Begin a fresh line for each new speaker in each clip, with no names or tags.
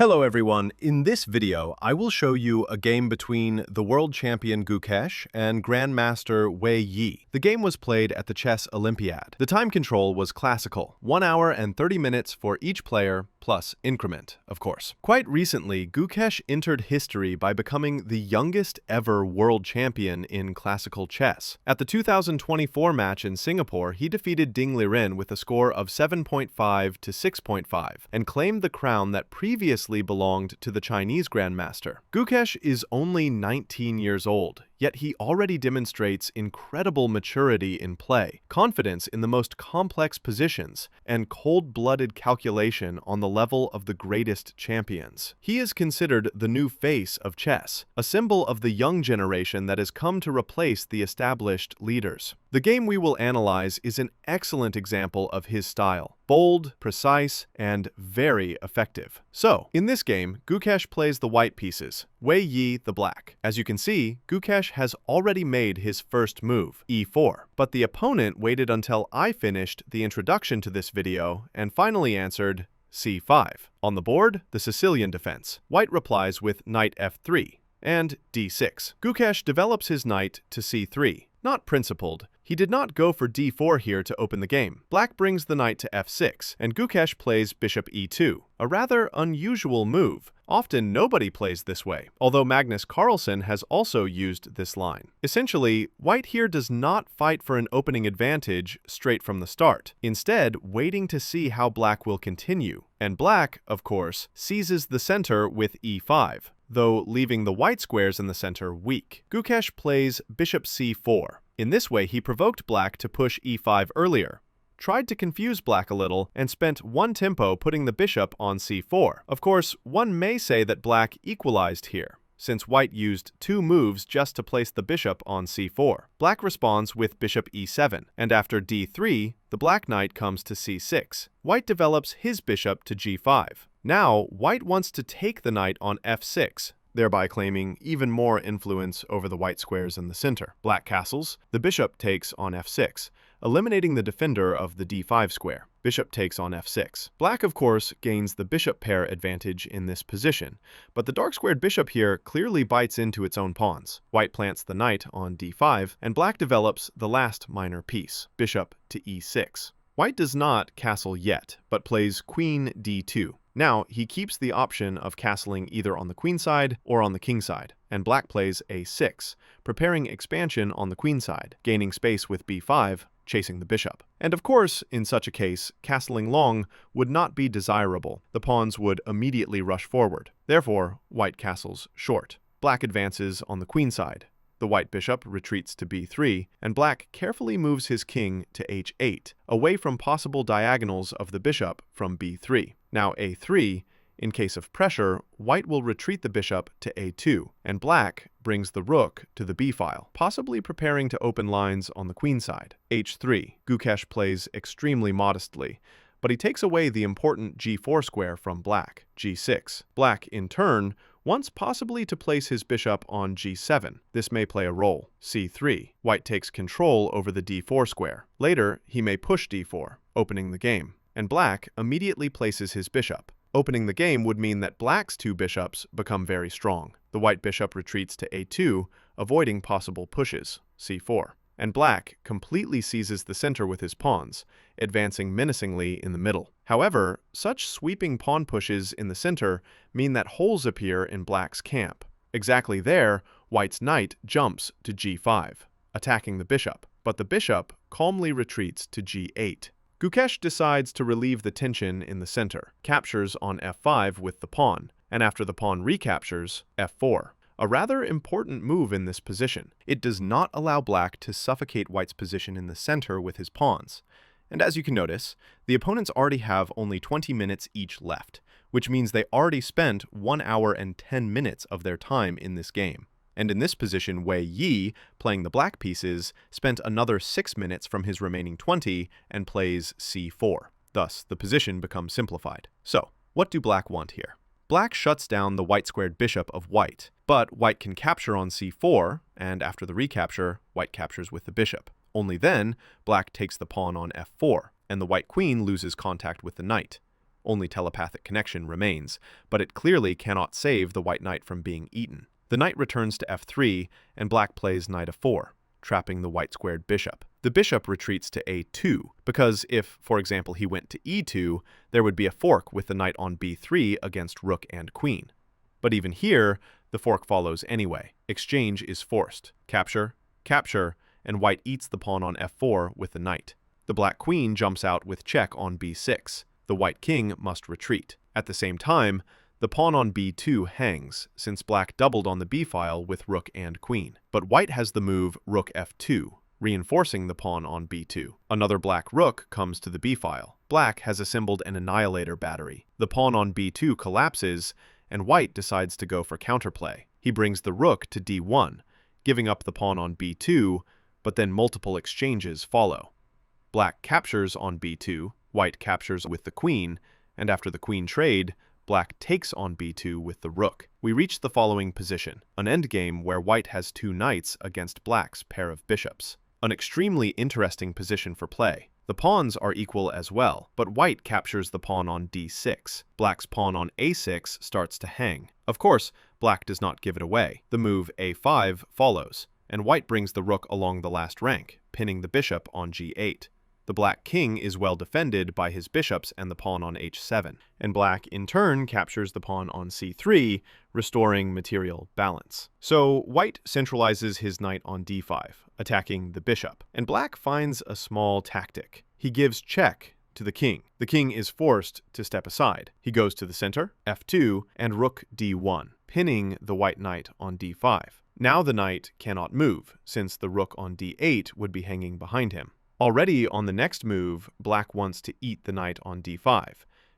Hello everyone, in this video I will show you a game between the world champion Gukesh and grandmaster Wei Yi. The game was played at the Chess Olympiad. The time control was classical, 1 hour and 30 minutes for each player, plus increment, of course. Quite recently, Gukesh entered history by becoming the youngest ever world champion in classical chess. At the 2024 match in Singapore, he defeated Ding Liren with a score of 7.5 to 6.5 and claimed the crown that previously belonged to the Chinese grandmaster. Gukesh is only 19 years old, yet he already demonstrates incredible maturity in play, confidence in the most complex positions, and cold-blooded calculation on the level of the greatest champions. He is considered the new face of chess, a symbol of the young generation that has come to replace the established leaders. The game we will analyze is an excellent example of his style. Bold, precise, and very effective. So, in this game, Gukesh plays the white pieces, Wei Yi the black. As you can see, Gukesh has already made his first move, e4, but the opponent waited until I finished the introduction to this video and finally answered c5. On the board, the Sicilian defense. White replies with knight f3 and d6. Gukesh develops his knight to c3. Not principled, he did not go for d4 here to open the game. Black brings the knight to f6, and Gukesh plays bishop e2, a rather unusual move. Often nobody plays this way, although Magnus Carlsen has also used this line. Essentially, white here does not fight for an opening advantage straight from the start, instead waiting to see how black will continue. And black, of course, seizes the center with e5, though leaving the white squares in the center weak. Gukesh plays bishop c4. In this way, he provoked black to push e5 earlier, tried to confuse black a little, and spent one tempo putting the bishop on c4. Of course, one may say that black equalized here, since white used 2 moves just to place the bishop on c4. Black responds with bishop e7, and after d3, the black knight comes to c6. White develops his bishop to g5. Now, white wants to take the knight on f6, thereby claiming even more influence over the white squares in the center. Black castles, the bishop takes on f6, eliminating the defender of the d5 square. Bishop takes on f6. Black, of course, gains the bishop pair advantage in this position, but the dark-squared bishop here clearly bites into its own pawns. White plants the knight on d5, and black develops the last minor piece, bishop to e6. White does not castle yet, but plays queen d2. Now, he keeps the option of castling either on the queen side or on the king side, and black plays a6, preparing expansion on the queen side, gaining space with b5, chasing the bishop. And of course, in such a case, castling long would not be desirable. The pawns would immediately rush forward. Therefore, white castles short. Black advances on the queen side. The white bishop retreats to b3, and black carefully moves his king to h8, away from possible diagonals of the bishop from b3. Now a3, in case of pressure, white will retreat the bishop to a2, and black brings the rook to the b-file, possibly preparing to open lines on the queen side. h3. Gukesh plays extremely modestly, but he takes away the important g4 square from black. g6. Black, in turn, wants possibly to place his bishop on g7. This may play a role. c3. White takes control over the d4 square. Later, he may push d4, opening the game, and black immediately places his bishop. Opening the game would mean that black's 2 bishops become very strong. The white bishop retreats to a2, avoiding possible pushes, c4. And black completely seizes the center with his pawns, advancing menacingly in the middle. However, such sweeping pawn pushes in the center mean that holes appear in black's camp. Exactly there, white's knight jumps to g5, attacking the bishop, but the bishop calmly retreats to g8. Gukesh decides to relieve the tension in the center, captures on f5 with the pawn, and after the pawn recaptures, f4. A rather important move in this position. It does not allow black to suffocate white's position in the center with his pawns. And as you can notice, the opponents already have only 20 minutes each left, which means they already spent 1 hour and 10 minutes of their time in this game. And in this position, Wei Yi, playing the black pieces, spent another 6 minutes from his remaining 20 and plays c4. Thus, the position becomes simplified. So, what do black want here? Black shuts down the white-squared bishop of white, but white can capture on c4, and after the recapture, white captures with the bishop. Only then, black takes the pawn on f4, and the white queen loses contact with the knight. Only telepathic connection remains, but it clearly cannot save the white knight from being eaten. The knight returns to f3, and black plays knight f4, trapping the white-squared bishop. The bishop retreats to a2, because if, for example, he went to e2, there would be a fork with the knight on b3 against rook and queen. But even here, the fork follows anyway. Exchange is forced. Capture, capture, and white eats the pawn on f4 with the knight. The black queen jumps out with check on b6. The white king must retreat. At the same time, the pawn on b2 hangs, since black doubled on the b-file with rook and queen. But white has the move rook f2, reinforcing the pawn on b2. Another black rook comes to the b-file. Black has assembled an annihilator battery. The pawn on b2 collapses, and white decides to go for counterplay. He brings the rook to d1, giving up the pawn on b2, but then multiple exchanges follow. Black captures on b2, white captures with the queen, and after the queen trade, black takes on b2 with the rook. We reach the following position, an endgame where white has two knights against black's pair of bishops. An extremely interesting position for play. The pawns are equal as well, but white captures the pawn on d6. Black's pawn on a6 starts to hang. Of course, black does not give it away. The move a5 follows, and white brings the rook along the last rank, pinning the bishop on g8. The black king is well defended by his bishops and the pawn on h7, and black in turn captures the pawn on c3, restoring material balance. So white centralizes his knight on d5, attacking the bishop, and black finds a small tactic. He gives check to the king. The king is forced to step aside. He goes to the center, f2, and rook d1, pinning the white knight on d5. Now the knight cannot move, since the rook on d8 would be hanging behind him. Already on the next move, black wants to eat the knight on d5,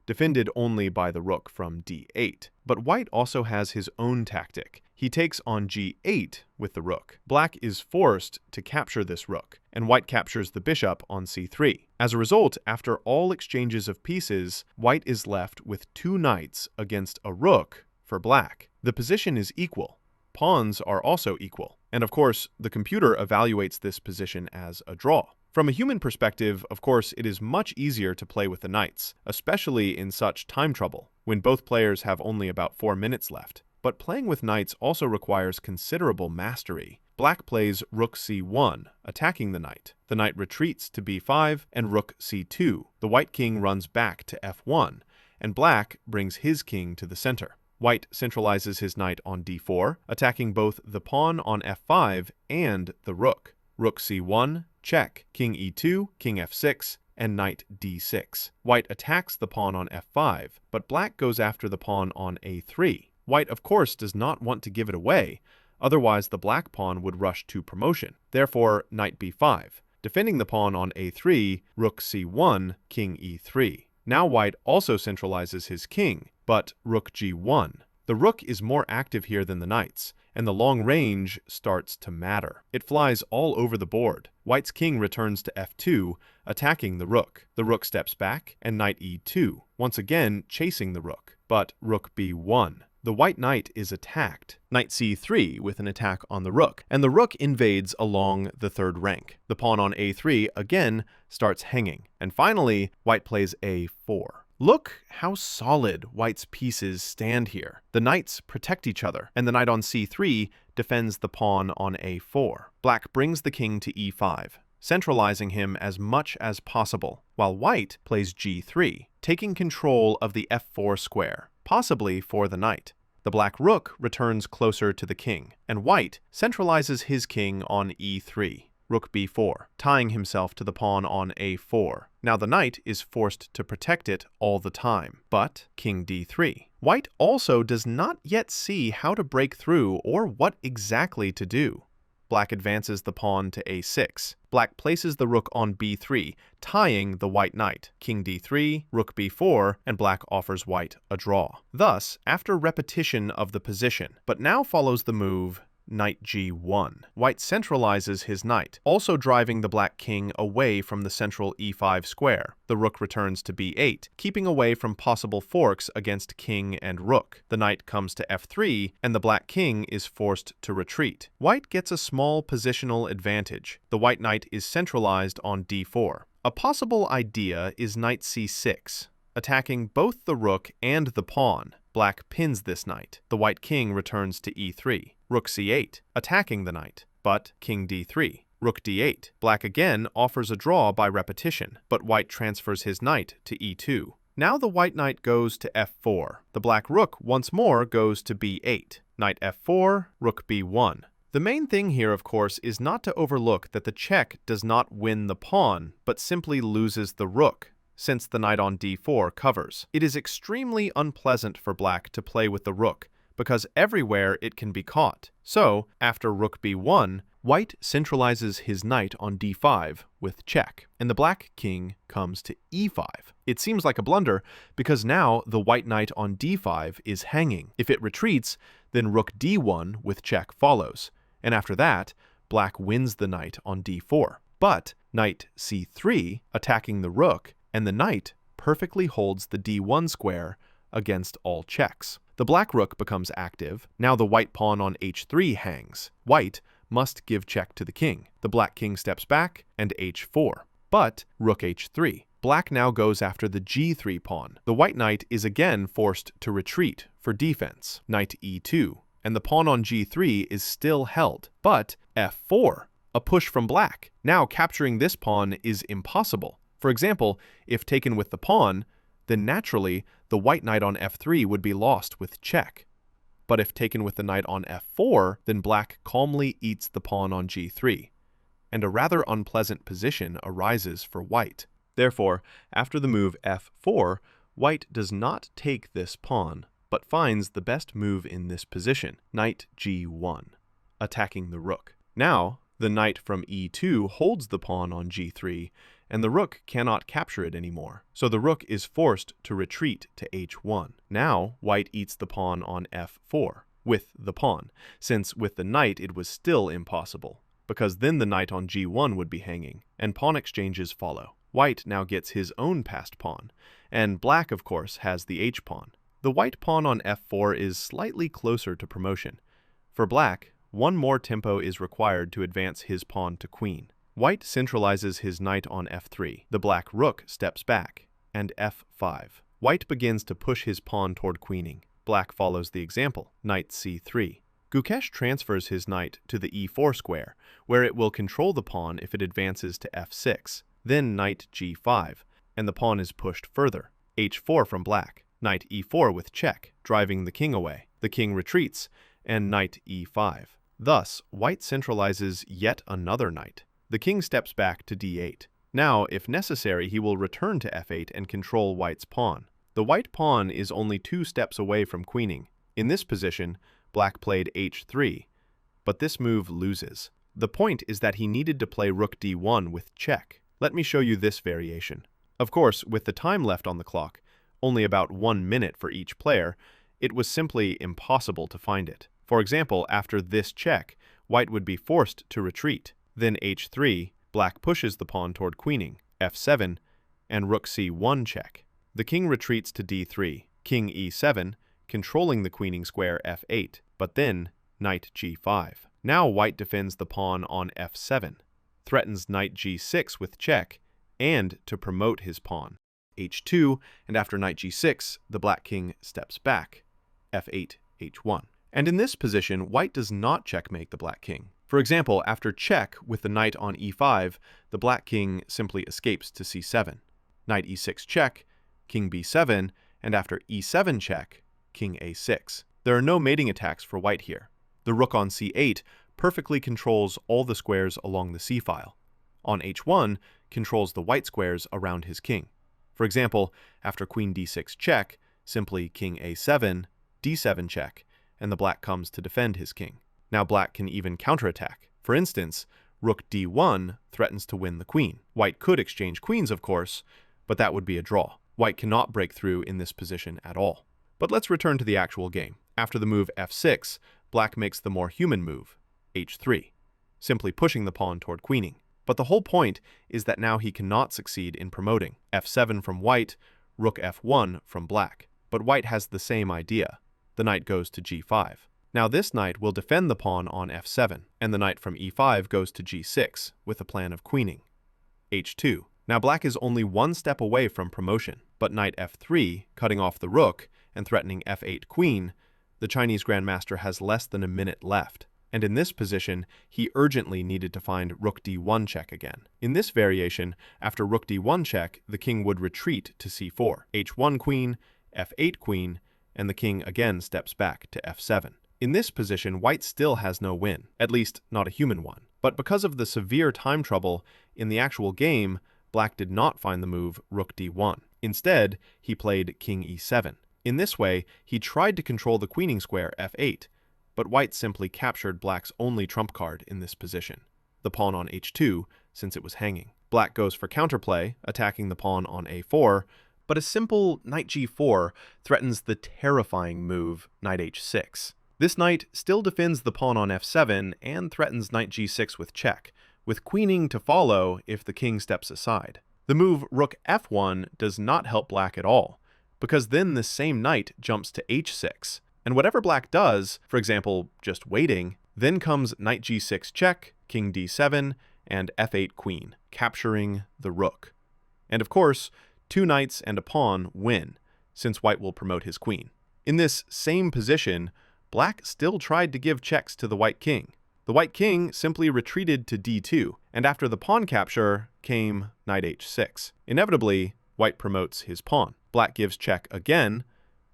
defended only by the rook from d8. But white also has his own tactic. He takes on g8 with the rook. Black is forced to capture this rook, and white captures the bishop on c3. As a result, after all exchanges of pieces, white is left with two knights against a rook for black. The position is equal. Pawns are also equal. And of course, the computer evaluates this position as a draw. From a human perspective, of course, it is much easier to play with the knights, especially in such time trouble, when both players have only about 4 minutes left. But playing with knights also requires considerable mastery. Black plays rook c1, attacking the knight. The knight retreats to b5 and rook c2. The white king runs back to f1, and black brings his king to the center. White centralizes his knight on d4, attacking both the pawn on f5 and the rook. Rook c1, check, king e2, king f6, and knight d6. White attacks the pawn on f5, but black goes after the pawn on a3. White, of course, does not want to give it away, otherwise the black pawn would rush to promotion. Therefore, knight b5. Defending the pawn on a3, rook c1, king e3. Now white also centralizes his king, but rook g1. The rook is more active here than the knights, and the long range starts to matter. It flies all over the board. White's king returns to f2, attacking the rook. The rook steps back, and knight e2, once again chasing the rook, but rook b1. The white knight is attacked. Knight c3 with an attack on the rook, and the rook invades along the third rank. The pawn on a3 again starts hanging, and finally, white plays a4. Look how solid white's pieces stand here. The knights protect each other, and the knight on c3 defends the pawn on a4. Black brings the king to e5, centralizing him as much as possible, while white plays g3, taking control of the f4 square, possibly for the knight. The black rook returns closer to the king, and white centralizes his king on e3. Rook b4, tying himself to the pawn on a4. Now the knight is forced to protect it all the time, but king d3. White also does not yet see how to break through or what exactly to do. Black advances the pawn to a6. Black places the rook on b3, tying the white knight. King d3, rook b4, and black offers white a draw. Thus, after repetition of the position, but now follows the move knight g1. White centralizes his knight, also driving the black king away from the central e5 square. The rook returns to b8, keeping away from possible forks against king and rook. The knight comes to f3, and the black king is forced to retreat. White gets a small positional advantage. The white knight is centralized on d4. A possible idea is knight c6. attacking both the rook and the pawn. Black pins this knight. The white king returns to e3. Rook c8, attacking the knight, but king d3. Rook d8. Black again offers a draw by repetition, but white transfers his knight to e2. Now the white knight goes to f4. The black rook once more goes to b8. Knight f4, rook b1. The main thing here, of course, is not to overlook that the check does not win the pawn, but simply loses the rook, since the knight on d4 covers. It is extremely unpleasant for black to play with the rook, because everywhere it can be caught. So, after rook b1, white centralizes his knight on d5 with check, and the black king comes to e5. It seems like a blunder, because now the white knight on d5 is hanging. If it retreats, then rook d1 with check follows, and after that, black wins the knight on d4. But knight c3, attacking the rook, and the knight perfectly holds the d1 square against all checks. The black rook becomes active. Now the white pawn on h3 hangs. White must give check to the king. The black king steps back, and h4. But rook h3. Black now goes after the g3 pawn. The white knight is again forced to retreat for defense. Knight e2. And the pawn on g3 is still held. But f4, a push from black. Now capturing this pawn is impossible. For example, if taken with the pawn, then naturally the white knight on f3 would be lost with check. But if taken with the knight on f4, then black calmly eats the pawn on g3, and a rather unpleasant position arises for white. Therefore, after the move f4, white does not take this pawn, but finds the best move in this position, knight g1, attacking the rook. Now, the knight from e2 holds the pawn on g3, and the rook cannot capture it anymore. So the rook is forced to retreat to h1. Now, white eats the pawn on f4 with the pawn, since with the knight it was still impossible, because then the knight on g1 would be hanging, and pawn exchanges follow. White now gets his own passed pawn, and black, of course, has the h-pawn. The white pawn on f4 is slightly closer to promotion. For black, one more tempo is required to advance his pawn to queen. White centralizes his knight on f3. The black rook steps back, and f5. White begins to push his pawn toward queening. Black follows the example, knight c3. Gukesh transfers his knight to the e4 square, where it will control the pawn if it advances to f6. Then knight g5, and the pawn is pushed further. h4 from black. Knight e4 with check, driving the king away. The king retreats, and knight e5. Thus, white centralizes yet another knight. The king steps back to d8. Now, if necessary, he will return to f8 and control white's pawn. The white pawn is only 2 steps away from queening. In this position, black played h3, but this move loses. The point is that he needed to play rook d1 with check. Let me show you this variation. Of course, with the time left on the clock, only about 1 minute for each player, it was simply impossible to find it. For example, after this check, white would be forced to retreat. Then h3, black pushes the pawn toward queening, f7, and rook c1 check. The king retreats to d3, king e7, controlling the queening square f8, but then knight g5. Now white defends the pawn on f7, threatens knight g6 with check, and to promote his pawn. h2, and after knight g6, the black king steps back, f8, h1. And in this position, white does not checkmate the black king. For example, after check with the knight on e5, the black king simply escapes to c7. Knight e6 check, king b7, and after e7 check, king a6. There are no mating attacks for white here. The rook on c8 perfectly controls all the squares along the c-file. On h1, controls the white squares around his king. For example, after queen d6 check, simply king a7, d7 check, and the black comes to defend his king. Now black can even counterattack. For instance, rook d1 threatens to win the queen. White could exchange queens, of course, but that would be a draw. White cannot break through in this position at all. But let's return to the actual game. After the move f6, black makes the more human move, h3, simply pushing the pawn toward queening. But the whole point is that now he cannot succeed in promoting. f7 from white, rook f1 from black. But white has the same idea. The knight goes to g5. Now this knight will defend the pawn on f7, and the knight from e5 goes to g6 with a plan of queening. h2. Now black is only 1 step away from promotion. but knight f3, cutting off the rook and threatening f8 queen, the Chinese grandmaster has less than a minute left. And in this position, he urgently needed to find rook d1 check again. In this variation, after rook d1 check, the king would retreat to c4, h1 queen, f8 queen, and the king again steps back to f7. In this position, white still has no win, at least not a human one. But because of the severe time trouble in the actual game, black did not find the move rook d1. Instead, he played king e7. In this way, he tried to control the queening square f8, but white simply captured black's only trump card in this position, the pawn on h2, since it was hanging. Black goes for counterplay, attacking the pawn on a4, but a simple knight g4 threatens the terrifying move knight h6. This knight still defends the pawn on f7 and threatens knight g6 with check, with queening to follow if the king steps aside. The move rook f1 does not help black at all, because then this same knight jumps to h6. And whatever black does, for example, just waiting, then comes knight g6 check, king d7, and f8 queen, capturing the rook. And of course, two knights and a pawn win, since white will promote his queen. In this same position, black still tried to give checks to the white king. The white king simply retreated to d2, and after the pawn capture came knight h6. Inevitably, white promotes his pawn. Black gives check again.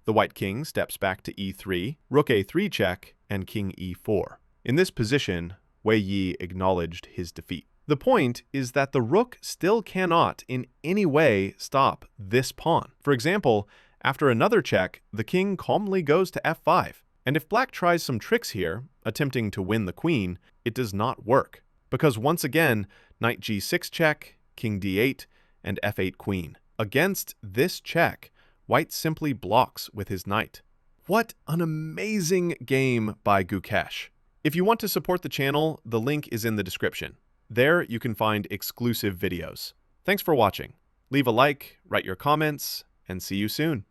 The white king steps back to e3, rook a3 check, and king e4. In this position, Wei Yi acknowledged his defeat. The point is that the rook still cannot in any way stop this pawn. For example, after another check, the king calmly goes to f5. And if black tries some tricks here, attempting to win the queen, it does not work, because once again, knight g6 check, king d8, and f8 queen. Against this check, white simply blocks with his knight. What an amazing game by Gukesh. If you want to support the channel, the link is in the description. There you can find exclusive videos. Thanks for watching. Leave a like, write your comments, and see you soon.